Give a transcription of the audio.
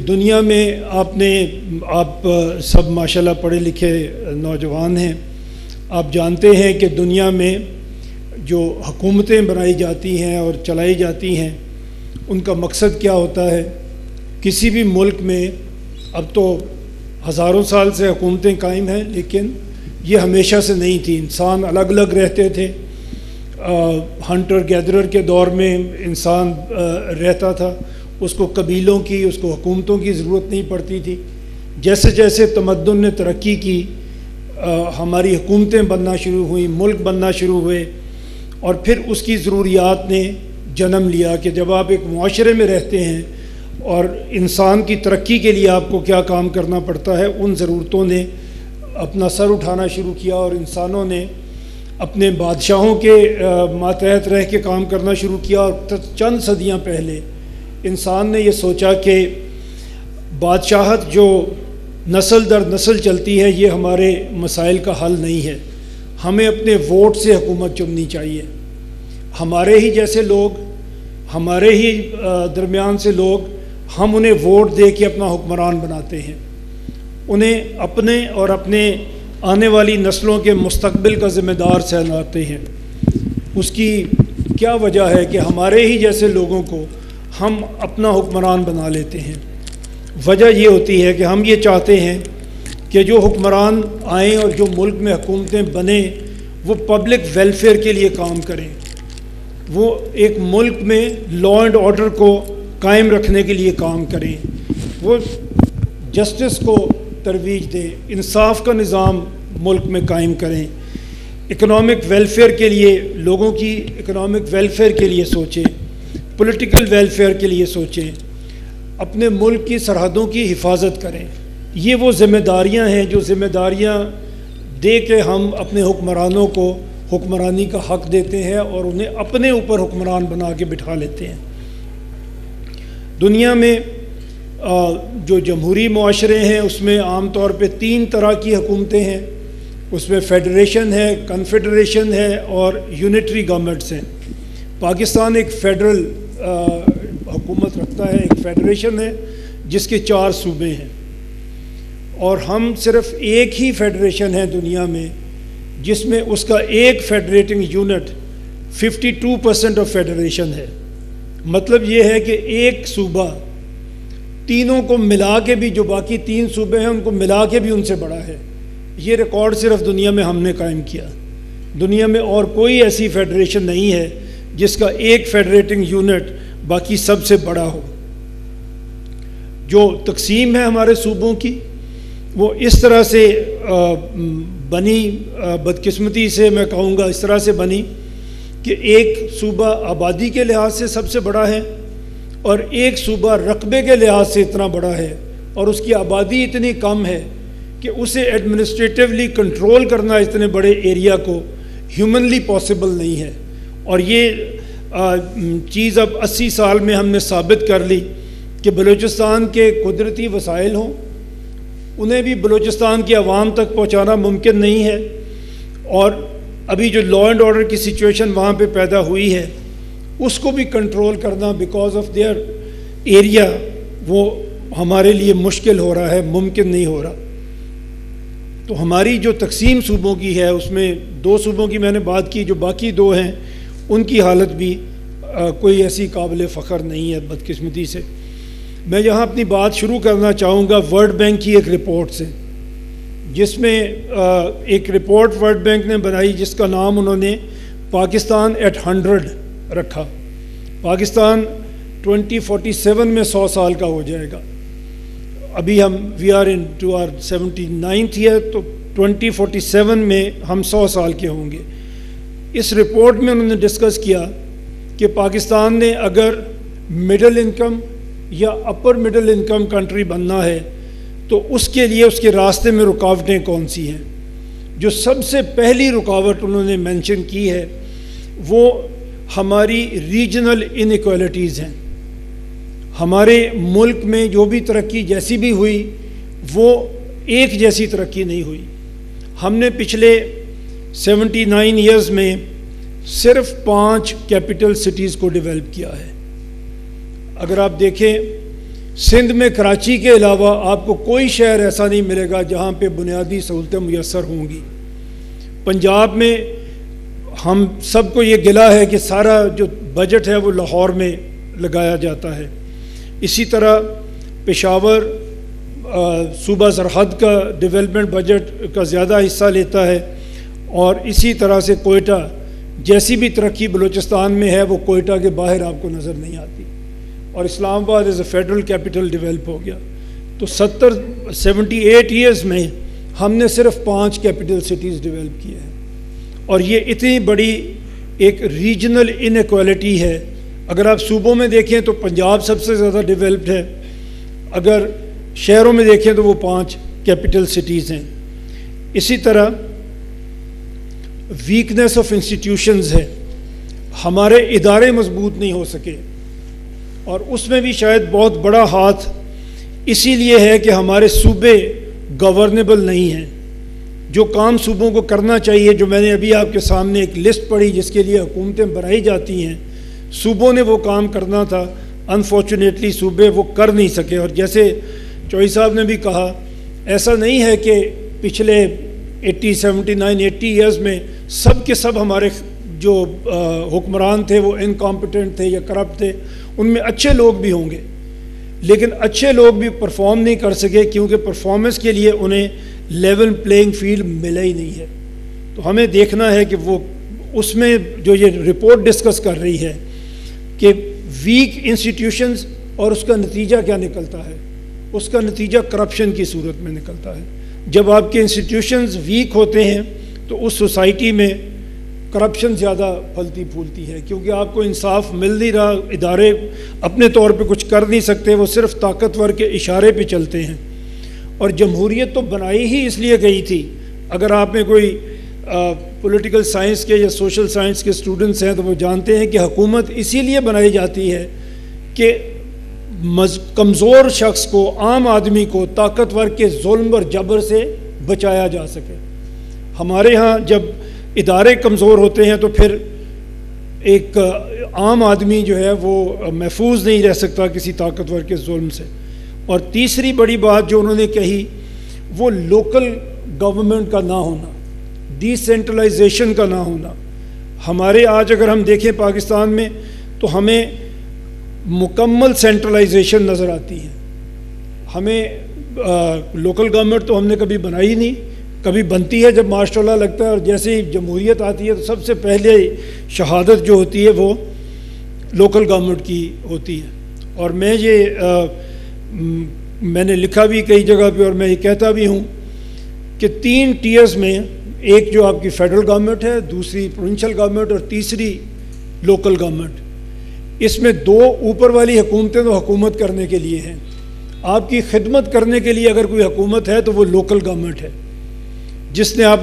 दुनिया में आप सब माशाल्लाह पढ़े लिखे नौजवान हैं। आप जानते हैं कि दुनिया में जो हुकूमतें बनाई जाती हैं और चलाई जाती हैं उनका मकसद क्या होता है। किसी भी मुल्क में अब तो हज़ारों साल से हुकूमतें कायम हैं, लेकिन ये हमेशा से नहीं थी। इंसान अलग अलग रहते थे। हंटर गैदरर के दौर में इंसान रहता था, उसको कबीलों की, उसको हुकूमतों की ज़रूरत नहीं पड़ती थी। जैसे जैसे तमद्दुन ने तरक्की की, हमारी हुकूमतें बनना शुरू हुई, मुल्क बनना शुरू हुए, और फिर उसकी ज़रूरियात ने जन्म लिया कि जब आप एक मुआशरे में रहते हैं और इंसान की तरक्की के लिए आपको क्या काम करना पड़ता है, उन ज़रूरतों ने अपना सर उठाना शुरू किया और इंसानों ने अपने बादशाहों के मातहत रह के काम करना शुरू किया। और चंद सदियाँ पहले इंसान ने यह सोचा कि बादशाहत जो नस्ल दर नस्ल चलती है, ये हमारे मसाइल का हल नहीं है। हमें अपने वोट से हुकूमत चुननी चाहिए। हमारे ही जैसे लोग, हमारे ही दरमियान से लोग, हम उन्हें वोट दे के अपना हुक्मरान बनाते हैं। उन्हें अपने और अपने आने वाली नस्लों के मुस्तकबिल का ज़िम्मेदार ठहराते हैं। उसकी क्या वजह है कि हमारे ही जैसे लोगों को हम अपना हुक्मरान बना लेते हैं। वजह ये होती है कि हम ये चाहते हैं कि जो हुक्मरान आएँ और जो मुल्क में हुकूमतें बने वो पब्लिक वेलफेयर के लिए काम करें, वो एक मुल्क में लॉ एंड ऑर्डर को कायम रखने के लिए काम करें, वो जस्टिस को तरवीज दें, इंसाफ का निज़ाम मुल्क में कायम करें, इकोनॉमिक वेलफेयर के लिए, लोगों की इकोनॉमिक वेलफेयर के लिए सोचें, पॉलिटिकल वेलफेयर के लिए सोचें, अपने मुल्क की सरहदों की हिफाजत करें। ये वो ज़िम्मेदारियाँ हैं जो ज़िम्मेदारियाँ दे के हम अपने हुक्मरानों को हुक्मरानी का हक़ देते हैं और उन्हें अपने ऊपर हुक्मरान बना के बिठा लेते हैं। दुनिया में जो जमहूरी मुआशरे हैं उसमें आम तौर पे 3 तरह की हुकूमतें हैं। उसमें फेडरेशन है, कन्फेडरेशन है और यूनिटरी गवर्नमेंट्स हैं। पाकिस्तान एक फेडरल हुकूमत रखता है, एक फेडरेशन है जिसके 4 सूबे हैं, और हम सिर्फ एक ही फेडरेशन है दुनिया में जिसमें उसका एक फेडरेटिंग यूनिट 52% ऑफ फेडरेशन है। मतलब ये है कि एक सूबा तीनों को मिला के भी, जो बाकी 3 सूबे हैं उनको मिला के भी उनसे बड़ा है। ये रिकॉर्ड सिर्फ दुनिया में हमने कायम किया। दुनिया में और कोई ऐसी फेडरेशन नहीं है जिसका एक फेडरेटिंग यूनिट बाकी सबसे बड़ा हो। जो तकसीम है हमारे सूबों की वो इस तरह से बनी, बदकिस्मती से मैं कहूँगा इस तरह से बनी कि एक सूबा आबादी के लिहाज से सबसे बड़ा है और एक सूबा रकबे के लिहाज से इतना बड़ा है, और उसकी आबादी इतनी कम है कि उसे एडमिनिस्ट्रेटिवली कंट्रोल करना इतने बड़े एरिया को ह्यूमनली पॉसिबल नहीं है। और ये चीज़ अब 80 साल में हमने साबित कर ली कि बलूचिस्तान के कुदरती वसाइल हों, उन्हें भी बलूचिस्तान की आवाम तक पहुँचाना मुमकिन नहीं है, और अभी जो लॉ एंड ऑर्डर की सिचुएशन वहाँ पे पैदा हुई है उसको भी कंट्रोल करना बिकॉज ऑफ देयर एरिया, वो हमारे लिए मुश्किल हो रहा है, मुमकिन नहीं हो रहा। तो हमारी जो तकसीम सूबों की है उसमें 2 सूबों की मैंने बात की, जो बाकी 2 हैं उनकी हालत भी कोई ऐसी काबिल फ़ख्र नहीं है बदकिस्मती से। मैं यहाँ अपनी बात शुरू करना चाहूँगा वर्ल्ड बैंक की एक रिपोर्ट से, जिसमें एक रिपोर्ट वर्ल्ड बैंक ने बनाई जिसका नाम उन्होंने पाकिस्तान एट 100 रखा। पाकिस्तान 2047 में 100 साल का हो जाएगा। अभी हम we are into our 79th year, तो 2047 में हम 100 साल के होंगे। इस रिपोर्ट में उन्होंने डिस्कस किया कि पाकिस्तान ने अगर मिडिल इनकम या अपर मिडिल इनकम कंट्री बनना है तो उसके लिए उसके रास्ते में रुकावटें कौन सी हैं। जो सबसे पहली रुकावट उन्होंने मेंशन की है वो हमारी रीजनल इनइक्वालिटीज़ हैं। हमारे मुल्क में जो भी तरक्की जैसी भी हुई वो एक जैसी तरक्की नहीं हुई। हमने पिछले 79 ईयर्स में सिर्फ 5 कैपिटल सिटीज़ को डेवलप किया है। अगर आप देखें सिंध में कराची के अलावा आपको कोई शहर ऐसा नहीं मिलेगा जहाँ पे बुनियादी सहूलतें मुयस्सर होंगी। पंजाब में हम सबको ये गिला है कि सारा जो बजट है वो लाहौर में लगाया जाता है। इसी तरह पेशावर सूबा सरहद का डेवलपमेंट बजट का ज़्यादा हिस्सा लेता है, और इसी तरह से कोयटा जैसी भी तरक्की बलूचिस्तान में है वो कोयटा के बाहर आपको नज़र नहीं आती। और Islamabad as a federal capital develop हो गया। तो 78 ईयर्स में हमने सिर्फ 5 कैपिटल सिटीज़ डेवलप किए हैं, और ये इतनी बड़ी एक रीजनल इनइक्वालिटी है। अगर आप सूबों में देखें तो पंजाब सबसे ज़्यादा डेवलप्ड है, अगर शहरों में देखें तो वो 5 कैपिटल सिटीज़ हैं। इसी तरह वीकनेस ऑफ इंस्टीट्यूशंस है, हमारे इदारे मजबूत नहीं हो सके, और उसमें भी शायद बहुत बड़ा हाथ इसीलिए है कि हमारे सूबे गवर्नेबल नहीं हैं। जो काम सूबों को करना चाहिए, जो मैंने अभी आपके सामने एक लिस्ट पढ़ी जिसके लिए हुकूमतें बनाई जाती हैं, सूबों ने वो काम करना था, अनफॉर्चुनेटली सूबे वो कर नहीं सके। और जैसे चौधरी साहब ने भी कहा, ऐसा नहीं है कि पिछले 80 ईयर्स में सब के सब हमारे जो हुक्मरान थे वो इनकॉम्पिटेंट थे या करप्ट थे। उनमें अच्छे लोग भी होंगे, लेकिन अच्छे लोग भी परफॉर्म नहीं कर सके क्योंकि परफॉर्मेंस के लिए उन्हें लेवल प्लेइंग फील्ड मिला ही नहीं है। तो हमें देखना है कि वो उसमें जो ये रिपोर्ट डिस्कस कर रही है कि वीक इंस्टीट्यूशंस और उसका नतीजा क्या निकलता है, उसका नतीजा करप्शन की सूरत में निकलता है। जब आपके इंस्टीट्यूशंस वीक होते हैं तो उस सोसाइटी में करप्शन ज़्यादा फलती फूलती है, क्योंकि आपको इंसाफ मिल नहीं रहा, इदारे अपने तौर पे कुछ कर नहीं सकते, वो सिर्फ ताकतवर के इशारे पे चलते हैं। और जमहूरियत तो बनाई ही इसलिए गई थी, अगर आप में कोई पॉलिटिकल साइंस के या सोशल साइंस के स्टूडेंट्स हैं तो वो जानते हैं कि हुकूमत इसीलिए बनाई जाती है कि कमज़ोर शख्स को, आम आदमी को ताकतवर के जुल्म और जबर से बचाया जा सके। हमारे यहाँ जब इदारे कमज़ोर होते हैं तो फिर एक आम आदमी जो है वो महफूज नहीं रह सकता किसी ताकतवर के जुल्म से। और तीसरी बड़ी बात जो उन्होंने कही वो लोकल गवर्नमेंट का ना होना, डिसेंट्रलाइजेशन का ना होना। हमारे आज अगर हम देखें पाकिस्तान में तो हमें मुकम्मल सेंट्रलाइजेशन नज़र आती है। हमें लोकल गवर्नमेंट तो हमने कभी बनाई नहीं, कभी बनती है जब माशाअल्लाह लगता है, और जैसे ही जमहूरियत आती है तो सबसे पहले शहादत जो होती है वो लोकल गवर्नमेंट की होती है। और मैं ये मैंने लिखा भी कई जगह पे और मैं ये कहता भी हूँ कि 3 टीयर्स में, एक जो आपकी फेडरल गवर्नमेंट है, दूसरी प्रोविंशियल गवर्नमेंट और तीसरी लोकल गवर्नमेंट। इसमें 2 ऊपर वाली हुकूमतें तो हुकूमत करने के लिए हैं, आपकी खिदमत करने के लिए अगर कोई हुकूमत है तो वो लोकल गवर्नमेंट है जिसने आप